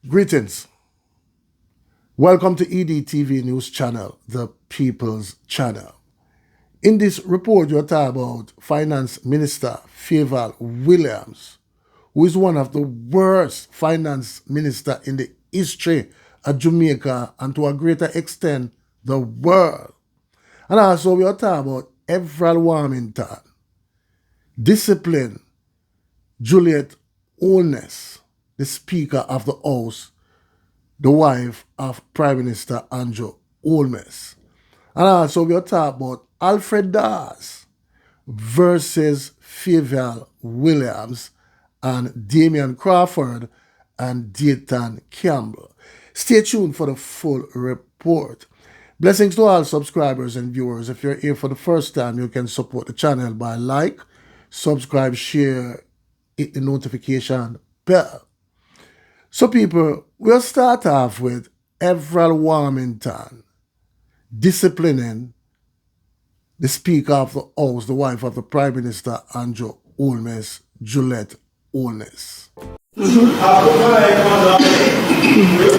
Greetings. Welcome to EDTV News Channel, the People's Channel. In this report, you'll talk about Finance Minister Fayval Williams, who is one of the worst finance minister in the history of Jamaica and to a greater extent, the world. And also we'll talk about Everald WARMINGTON, discipline, Juliet, HOLNESS, the Speaker of the House, the wife of Prime Minister HOLNESS. And also we'll talk about Alfred Dawes versus Fayval Williams and Damion CRAWFORD and Dayton Campbell. Stay tuned for the full report. Blessings to all subscribers and viewers. If you're here for the first time, you can support the channel by like, subscribe, share, hit the notification bell. So people, we'll start off with Everald WARMINGTON disciplining the Speaker of the House, the wife of the Prime Minister HOLNESS, Juliet HOLNESS.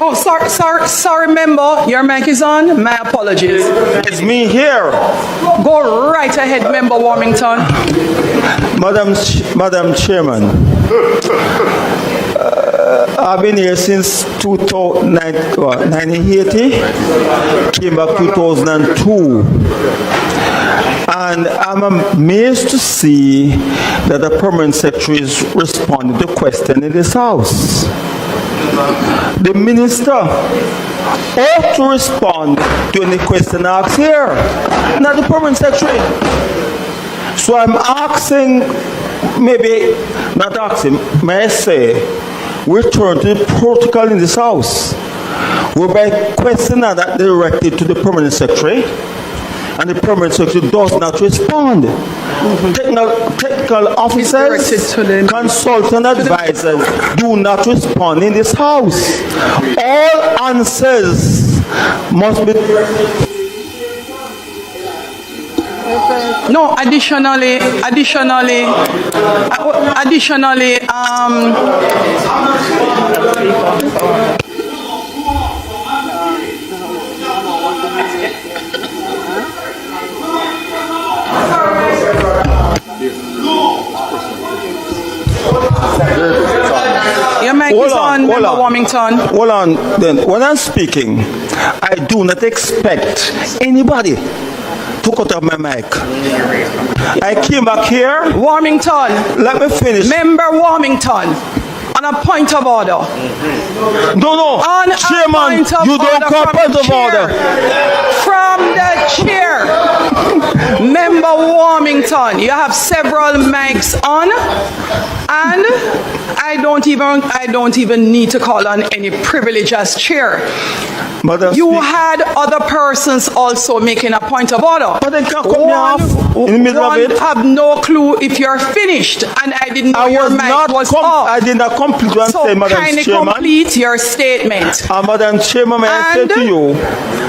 Oh, sorry, member. Your mic is on. My apologies. It's me here. Go right ahead, member Warmington. Madam Chairman, I've been here since 1980, came back 2002. And I'm amazed to see that the Permanent Secretary is responding to questions in this House. The Minister ought to respond to any question asked here, not the Permanent Secretary. So I'm asking, maybe not asking, may I say, return to the protocol in this House, whereby questions are not directed to the Permanent Secretary, and the Permanent Secretary does not respond. Technical officers, consultant advisors do not respond in this House. All answers must be... No, additionally, your mic is on, member Warmington. Hold on, then. When I'm speaking, I do not expect anybody to cut off my mic. I came back here. Warmington. Let me finish. Member Warmington. On a point of order. No. On Chairman, you don't call point of order. From the chair. Member Warmington, you have several mics on, and I don't even need to call on any privilege as chair. You had other persons also making a point of order. But they can't cut me off in the middle of it. Have no clue if you're finished, and I didn't know your mic was off. I did not complete what I'm saying, Madam Chairman. Chairman. Complete your statement. Madam Chairman, may I say to you,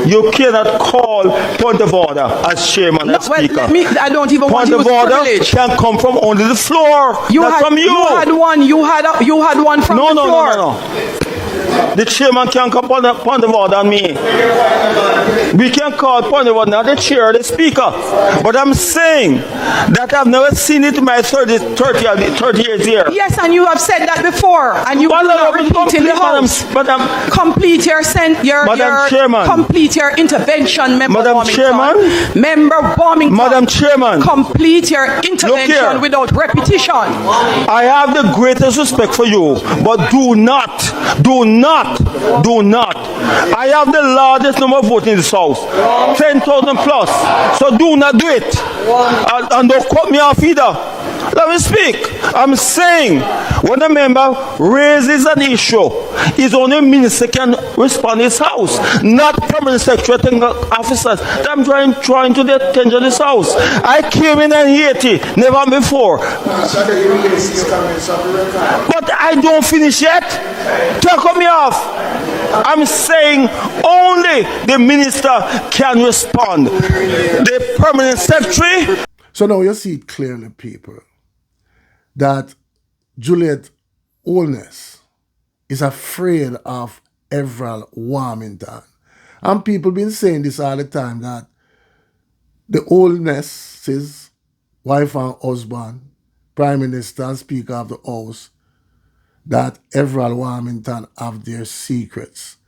you cannot call point of order as Chairman and Speaker. I don't even want to use point of order privilege. can come from only the floor, not from you. You had one from the floor. No. The chairman can't call point of order on me. We can call point of order, not the chair or the speaker. But I'm saying that I've never seen it in my 30 years here. Yes, and you have said that before, and you will not repeat in the House. Complete your complete your intervention, Member Madam Warmington. Chairman. Member Warmington. Madam Chairman. Complete your intervention without repetition. I have the greatest respect for you, but do not. I have the largest number of votes in this House, 10,000 plus. So do not do it. And don't cut me off either. Let me speak. I'm saying when a member raises an issue, his only minister can respond in his House, not Permanent Secretary officers. I'm trying to the attention of this House. I came in 1980, never before. But I don't finish yet. Don't cut me off. I'm saying only the minister can respond. The Permanent Secretary. So now you see it clearly, people, that Juliet HOLNESS is afraid of Everald Warmington. And people been saying this all the time, that the HOLNESS, his wife and husband, Prime Minister and Speaker of the House, that Everald Warmington have their secrets.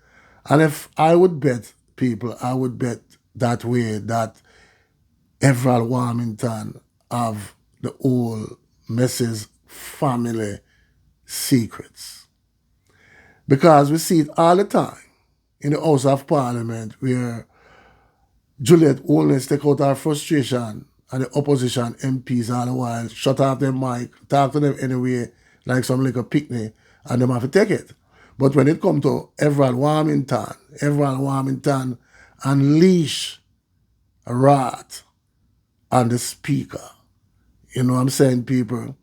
And if I would bet people, I would bet that way, that Everald Warmington have the whole Mrs. family secrets. Because we see it all the time in the House of Parliament, where Juliet Holness take out her frustration and the opposition MPs all the while shut off their mic, talk to them anyway, like some little picnic, and them have to take it. But when it comes to Everald Warmington unleash a wrath on the Speaker. You know what I'm saying, people?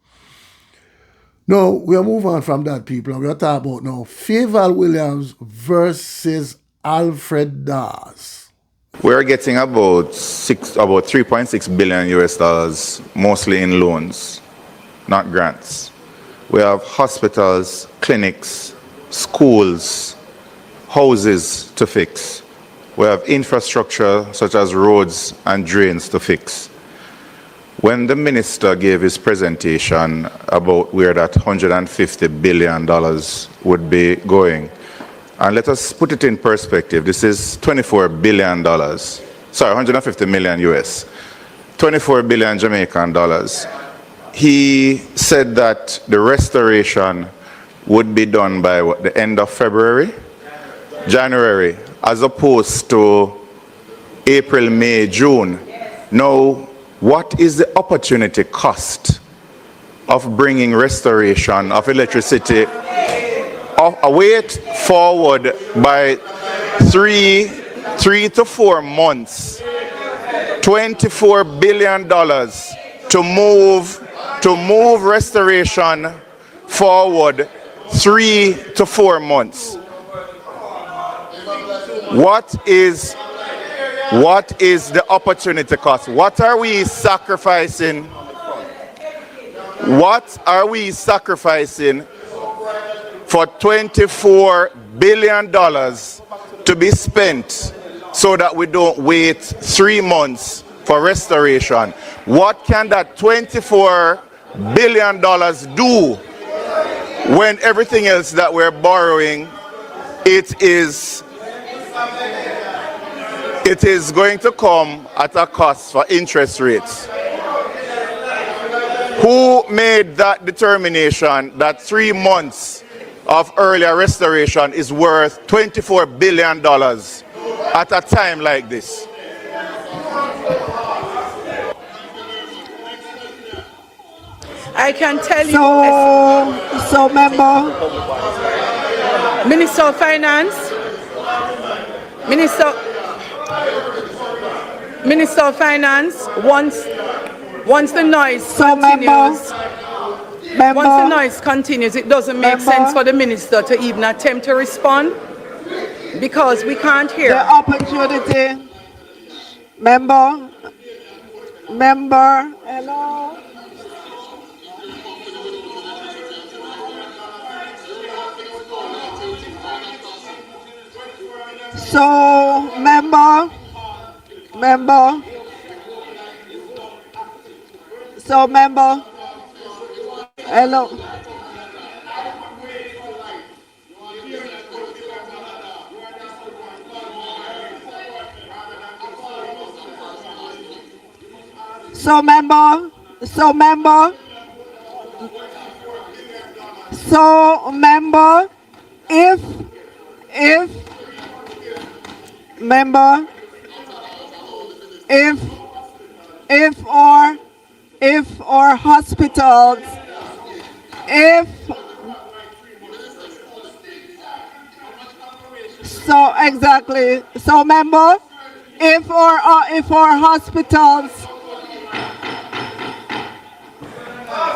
No, we'll move on from that, people, and we'll talk about now Fayval Williams versus Alfred Dawes. We're getting about 3.6 billion US dollars, mostly in loans, not grants. We have hospitals, clinics, schools, houses to fix. We have infrastructure such as roads and drains to fix. When the minister gave his presentation about where that $150 billion would be going, and let us put it in perspective, this is $24 billion, sorry, 150 million US, 24 billion Jamaican dollars. He said that the restoration would be done by what, the end of February, January, as opposed to April, May, June. Now, what is the opportunity cost of bringing restoration of electricity await forward by three to 4 months? $24 billion to move restoration forward 3 to 4 months. What is the opportunity cost? What are we sacrificing? What are we sacrificing for $24 billion to be spent so that we don't wait 3 months for restoration? What can that $24 billion do when everything else that we're borrowing, it is going to come at a cost for interest rates? Who made that determination that 3 months of earlier restoration is worth $24 billion at a time like this? I can tell you. So member. Minister of Finance. Minister of Finance, once the noise continues, once the noise continues, it doesn't make sense for the minister to even attempt to respond because we can't hear. The opportunity, member, hello. So, member, hello. So, member, if our hospitals, member, if our hospitals.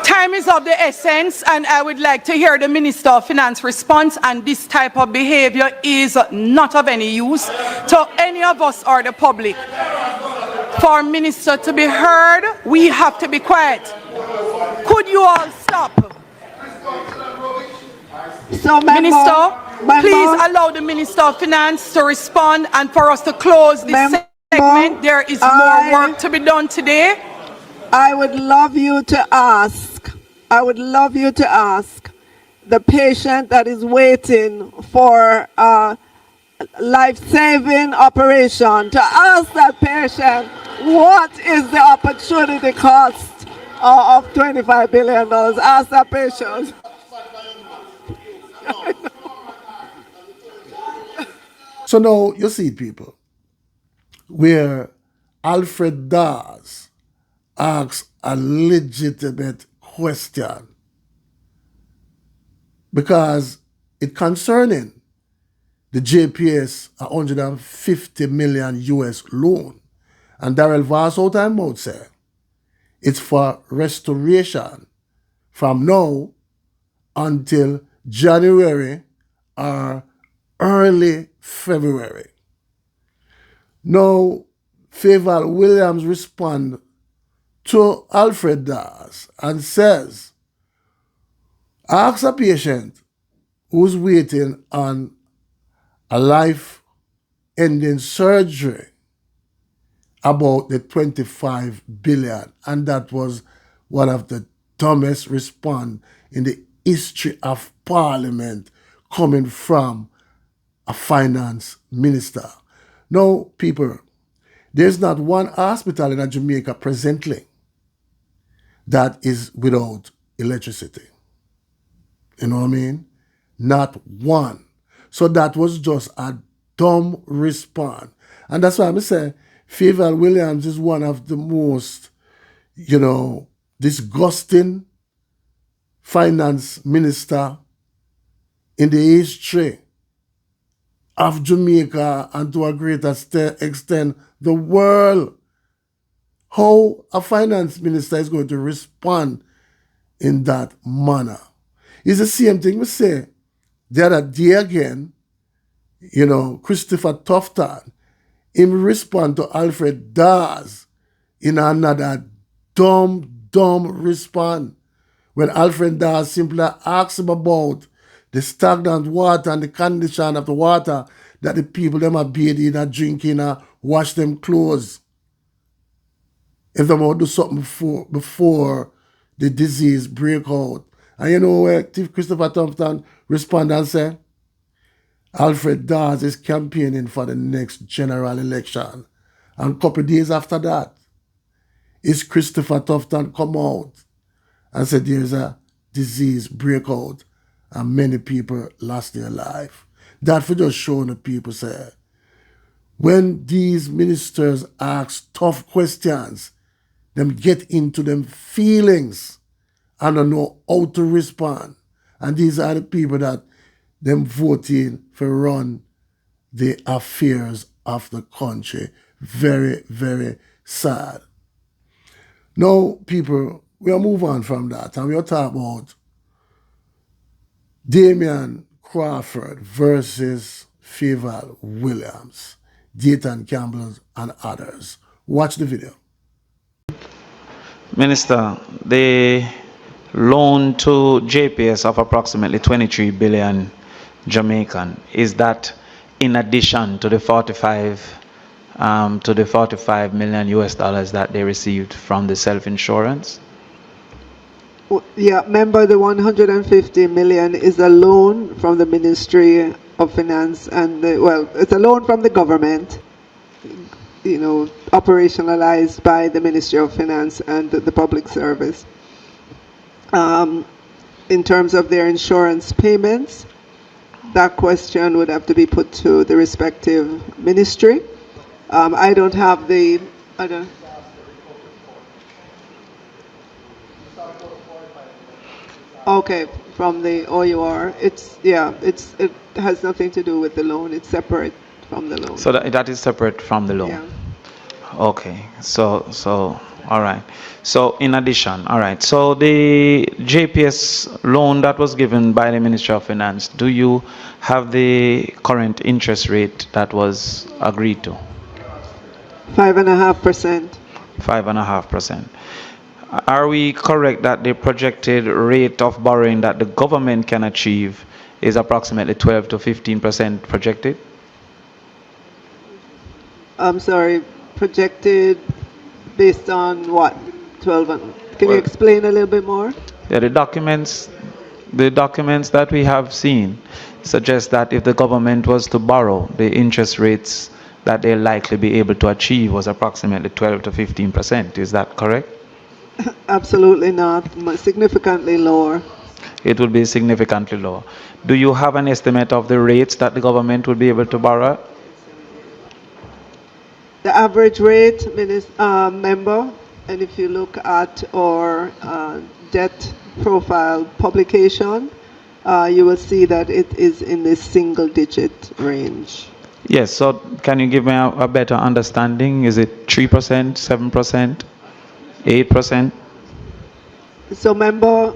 Time is of the essence, and I would like to hear the Minister of Finance response, and this type of behavior is not of any use to any of us or the public. For Minister to be heard, we have to be quiet. Could you all stop? So, Minister, please allow the Minister of Finance to respond and for us to close this segment. There is more work to be done today. I would love you to ask the patient that is waiting for a life-saving operation to ask that patient what is the opportunity cost of $25 billion. Ask that patient. So now you see, people, where Alfred Dawes asks a legitimate question because it's concerning the JPS 150 million US loan. And Darrell Voss out and mouth say it's for restoration from now until January or early February. Now, Fayval Williams respond to Alfred Dawes and says, ask a patient who's waiting on a life-ending surgery about the 25 billion. And that was one of the dumbest response in the history of Parliament coming from a finance minister. Now, people, there's not one hospital in Jamaica presently that is without electricity. You know what I mean? Not one. So that was just a dumb response. And that's why I'm saying Fayval Williams is one of the most, disgusting finance minister in the history of Jamaica and to a greater extent the world. How a finance minister is going to respond in that manner. It's the same thing we say the other day again, Christopher Tufton, him respond to Alfred Dawes in another dumb response. When Alfred Dawes simply asks him about the stagnant water and the condition of the water that the people them are bathing and drinking and wash them clothes. If they want to do something before the disease break out. And you know where Christopher Tufton respond and say, Alfred Dawes is campaigning for the next general election. And a couple of days after that, is Christopher Tufton come out and said there's a disease breakout and many people lost their life. That for just showing the people say, when these ministers ask tough questions, them get into them feelings and don't know how to respond. And these are the people that them voting for run the affairs of the country. Very, very sad. Now, people, we'll move on from that and we'll talk about Damion Crawford versus Fayval Williams, Dayton Campbell and others. Watch the video. Minister, the loan to JPS of approximately 23 billion Jamaican, is that in addition to the 45 million US dollars that they received from the self-insurance? Yeah, remember the 150 million is a loan from the Ministry of Finance and it's a loan from the government, operationalized by the Ministry of Finance and the Public Service. In terms of their insurance payments, that question would have to be put to the respective ministry. I don't have the. Okay, from the OUR, it has nothing to do with the loan. It's separate from the loan. So that is separate from the loan. Yeah. Okay. So all right. So in addition, all right. So the JPS loan that was given by the Ministry of Finance, do you have the current interest rate that was agreed to? 5.5%. 5.5%. Are we correct that the projected rate of borrowing that the government can achieve is approximately 12 to 15% projected? I'm sorry, projected based on what? 12. Can you explain a little bit more? Yeah, the documents that we have seen suggest that if the government was to borrow, the interest rates that they'll likely be able to achieve was approximately 12 to 15%. Is that correct? Absolutely not. Significantly lower. It would be significantly lower. Do you have an estimate of the rates that the government would be able to borrow? The average rate, member, and if you look at our debt profile publication, you will see that it is in the single digit range. Yes, so can you give me a better understanding? Is it 3%, 7%, 8%? So member,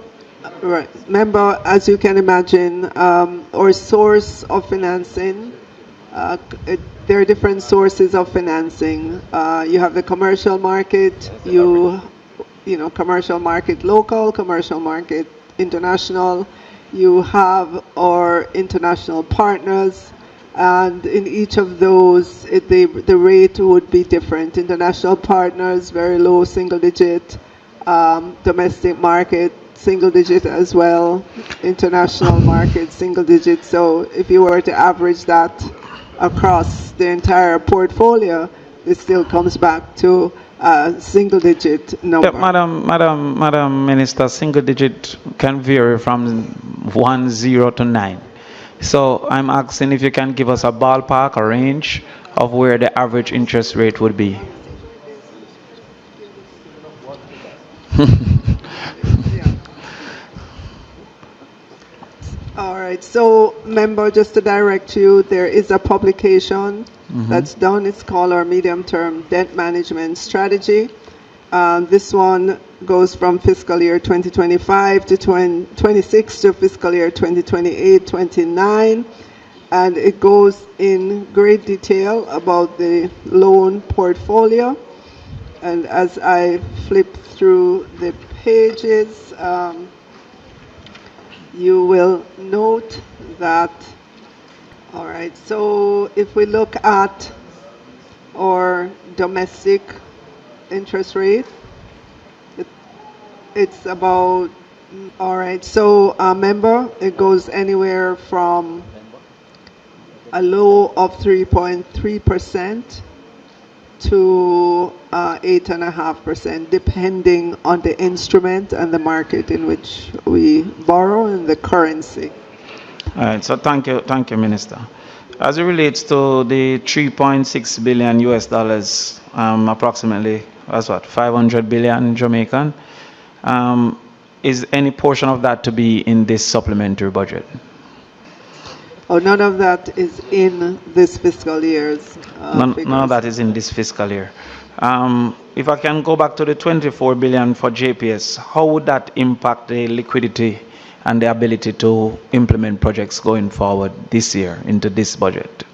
as you can imagine, our source of financing, there are different sources of financing. You have the commercial market, commercial market local, commercial market international. You have our international partners, and in each of those, the rate would be different. International partners, very low single digit. Domestic market, single digit as well. International market, single digit. So if you were to average that across the entire portfolio, it still comes back to a single digit number. Yeah, Madam Minister, single digit can vary from 10 to 9. So I'm asking if you can give us a ballpark, a range of where the average interest rate would be. All right, so member, just to direct you, there is a publication that's done. It's called our medium-term debt management strategy. This one goes from fiscal year 2025 to 2026 to fiscal year 2028-29, and it goes in great detail about the loan portfolio. And as I flip through the pages, you will note that, all right, so if we look at our domestic interest rate, it's about, all right, so member, it goes anywhere from a low of 3.3% to 8.5%, depending on the instrument and the market in which we borrow and the currency. All right, so thank you, Minister. As it relates to the 3.6 billion US dollars, approximately, that's what, 500 billion Jamaican, is any portion of that to be in this supplementary budget? Oh, none of that is in this fiscal year's None of that is in this fiscal year. If I can go back to the 24 billion for JPS, how would that impact the liquidity and the ability to implement projects going forward this year into this budget?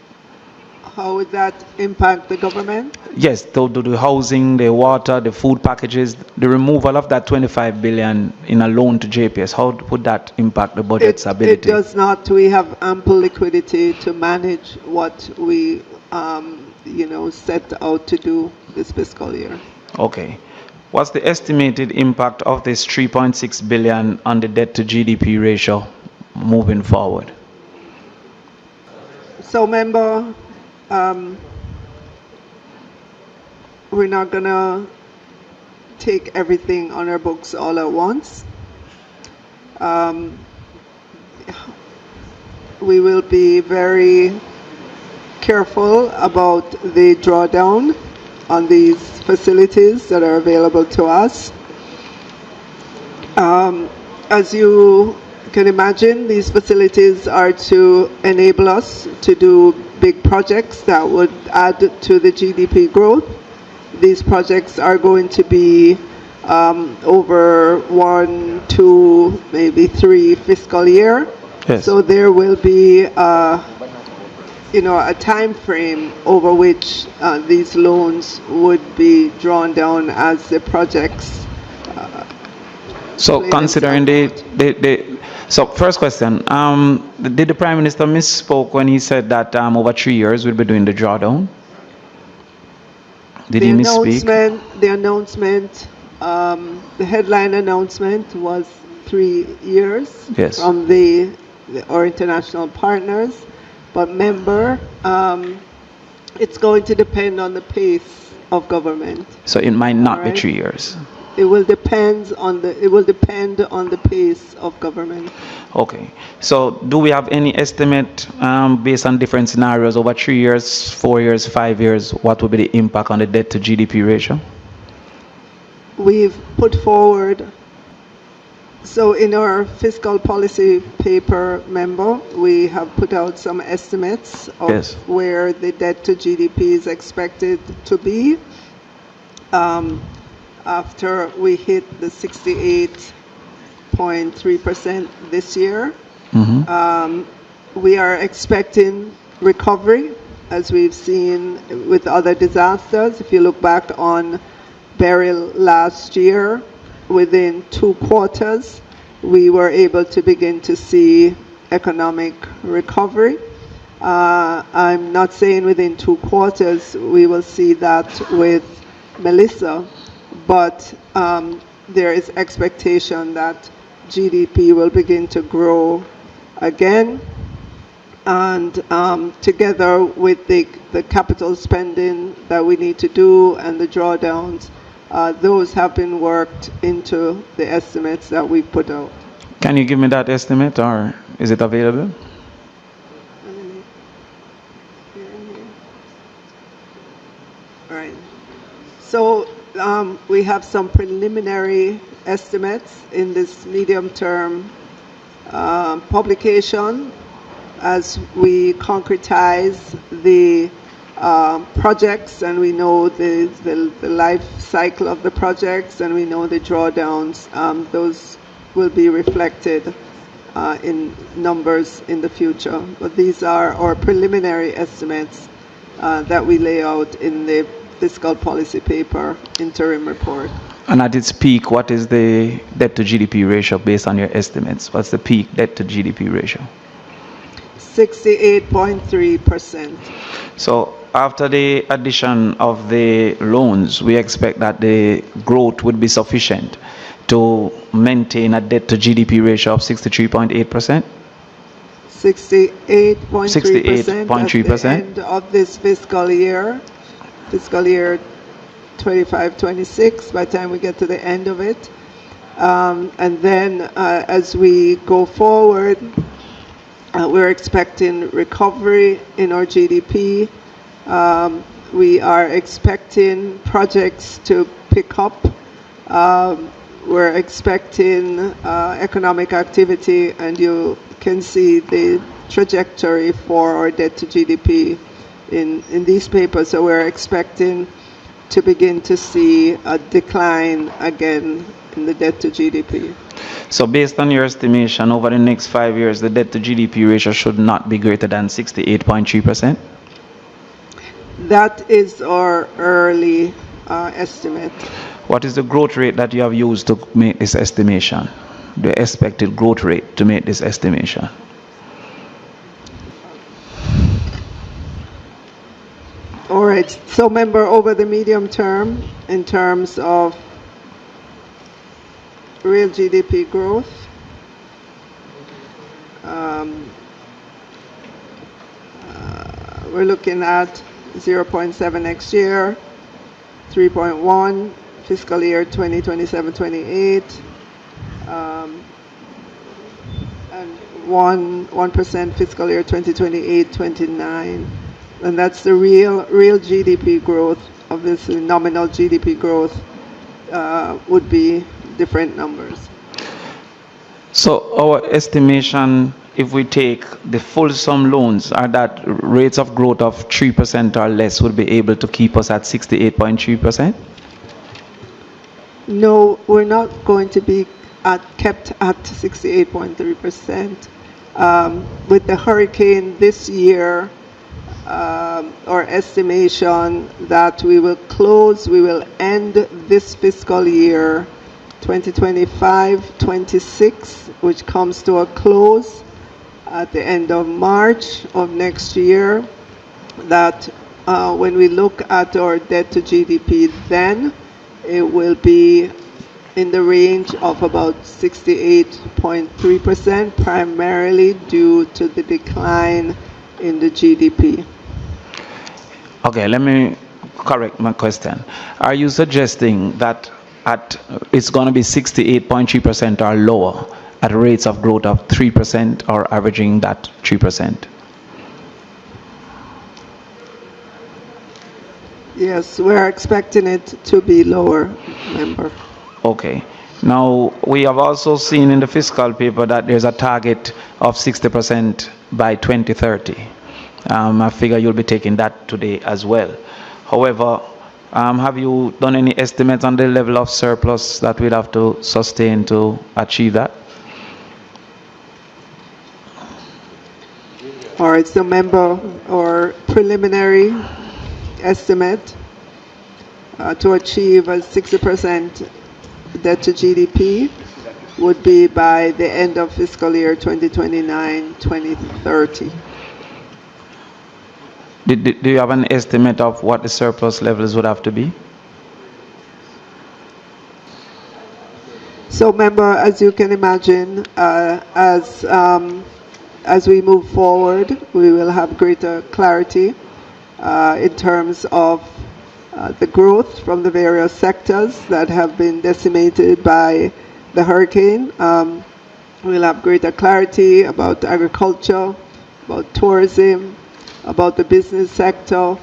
How would that impact the government? Yes, the housing, the water, the food packages, the removal of that 25 billion in a loan to JPS, how would that impact the budget's ability? It does not. We have ample liquidity to manage what we, set out to do this fiscal year. Okay. What's the estimated impact of this 3.6 billion on the debt to GDP ratio moving forward? So, member, we're not going to take everything on our books all at once. We will be very careful about the drawdown on these facilities that are available to us. As you can imagine, these facilities are to enable us to do big projects that would add to the GDP growth. These projects are going to be over 1, 2, maybe 3 fiscal year. Yes. So there will be a time frame over which these loans would be drawn down as the projects. So considering So first question, did the Prime Minister misspoke when he said that over 3 years we'll be doing the drawdown? Did he misspeak? The headline announcement was 3 years Yes. from our international partners. But member, it's going to depend on the pace of government. So it might not be Alright. 3 years. It will depend on the pace of government. Okay. So do we have any estimate based on different scenarios over 3 years, 4 years, 5 years? What will be the impact on the debt to GDP ratio? We've put forward, so in our fiscal policy paper memo, we have put out some estimates of Yes. where the debt to GDP is expected to be after we hit the 68.3% this year. We are expecting recovery, as we've seen with other disasters. If you look back on Beryl last year, within 2 quarters, we were able to begin to see economic recovery. I'm not saying within 2 quarters we will see that with Melissa, but there is expectation that GDP will begin to grow again, and together with the capital spending that we need to do and the drawdowns, those have been worked into the estimates that we put out. Can you give me that estimate, or is it available? Right. So we have some preliminary estimates in this medium-term publication as we concretize the projects, and we know the life cycle of the projects, and we know the drawdowns. Those will be reflected in numbers in the future. But these are our preliminary estimates that we lay out in the fiscal policy paper interim report. And at its peak, what is the debt to GDP ratio based on your estimates? What's the peak debt to GDP ratio? 68.3%. So after the addition of the loans, we expect that the growth would be sufficient to maintain a debt to GDP ratio of 63.8%? 68.3% at the end of this fiscal year 25-26, by the time we get to the end of it. And then as we go forward, we're expecting recovery in our GDP. We are expecting projects to pick up. We're expecting economic activity, and you can see the trajectory for our debt to GDP in these papers. So we're expecting to begin to see a decline again in the debt to GDP. So based on your estimation, over the next 5 years, the debt to GDP ratio should not be greater than 68.3%? That is our early estimate. What is the growth rate that you have used to make this estimation? The expected growth rate to make this estimation? All right, so member, over the medium term, in terms of real GDP growth, we're looking at 0.7 next year, 3.1 fiscal year 2027-28, and 1% fiscal year 2028-29. And that's the real GDP growth. Obviously, nominal GDP growth would be different numbers. So our estimation, if we take the fulsome loans, are that rates of growth of 3% or less would be able to keep us at 68.3%? No, we're not going to be kept at 68.3%. With the hurricane this year, our estimation that we will end this fiscal year 2025-26, which comes to a close at the end of March of next year, that when we look at our debt to GDP, then it will be in the range of about 68.3%, primarily due to the decline in the GDP. Okay, let me correct my question. Are you suggesting that it's going to be 68.3% or lower at rates of growth of 3% or averaging that 3%? Yes, we're expecting it to be lower, member. Okay. Now, we have also seen in the fiscal paper that there's a target of 60% by 2030. I figure you'll be taking that today as well. However, have you done any estimates on the level of surplus that we'd have to sustain to achieve that? All right, so member, or preliminary estimate to achieve a 60% debt to GDP would be by the end of fiscal year 2029-2030. Do you have an estimate of what the surplus levels would have to be? So, member, as you can imagine, as we move forward, we will have greater clarity in terms of the growth from the various sectors that have been decimated by the hurricane. We'll have greater clarity about agriculture, about tourism, about the business sector,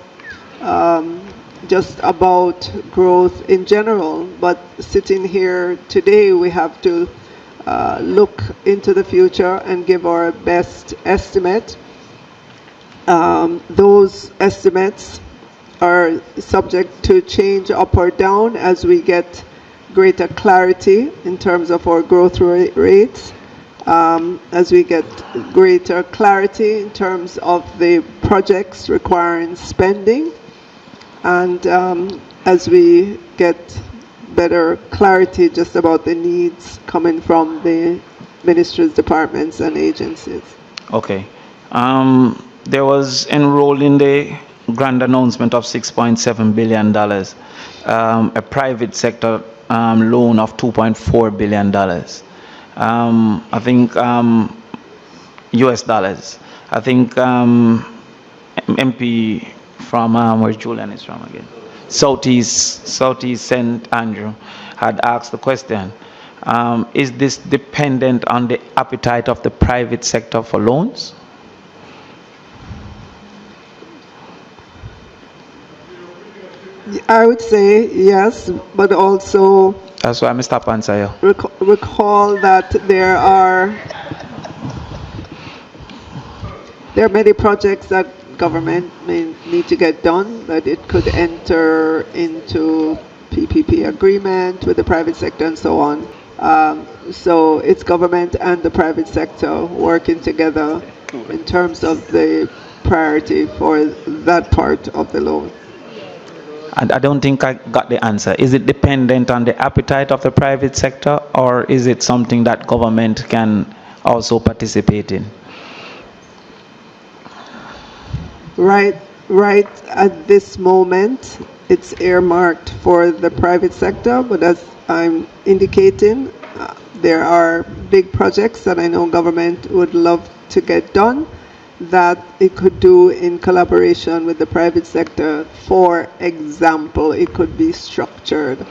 just about growth in general. But sitting here today, we have to look into the future and give our best estimate. Those estimates are subject to change up or down as we get greater clarity in terms of our growth rates, as we get greater clarity in terms of the projects requiring spending, and as we get better clarity just about the needs coming from the ministries, departments, and agencies. Okay. There was enrolled in the grand announcement of $6.7 billion, a private sector loan of $2.4 billion. I think US dollars. I think MP from where Juliet is from again, Southeast St. Andrew, had asked the question, is this dependent on the appetite of the private sector for loans? I would say yes, but also That's why I stop answer you. recall that there are many projects that government may need to get done, that it could enter into PPP agreement with the private sector and so on. So it's government and the private sector working together in terms of the priority for that part of the loan. And I don't think I got the answer. Is it dependent on the appetite of the private sector, or is it something that government can also participate in? Right at this moment, it's earmarked for the private sector, but as I'm indicating, there are big projects that I know government would love to get done that it could do in collaboration with the private sector. For example, it could be structured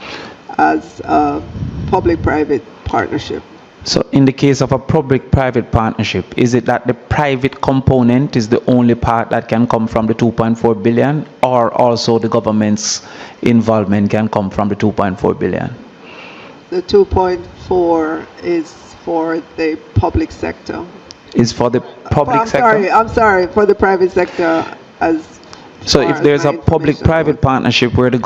as a public-private partnership. So in the case of a public-private partnership, is it that the private component is the only part that can come from the 2.4 billion, or also the government's involvement can come from the 2.4 billion? The 2.4 is for the public sector. Is for the public sector? I'm sorry, for the private sector. So if there's a public-private partnership where the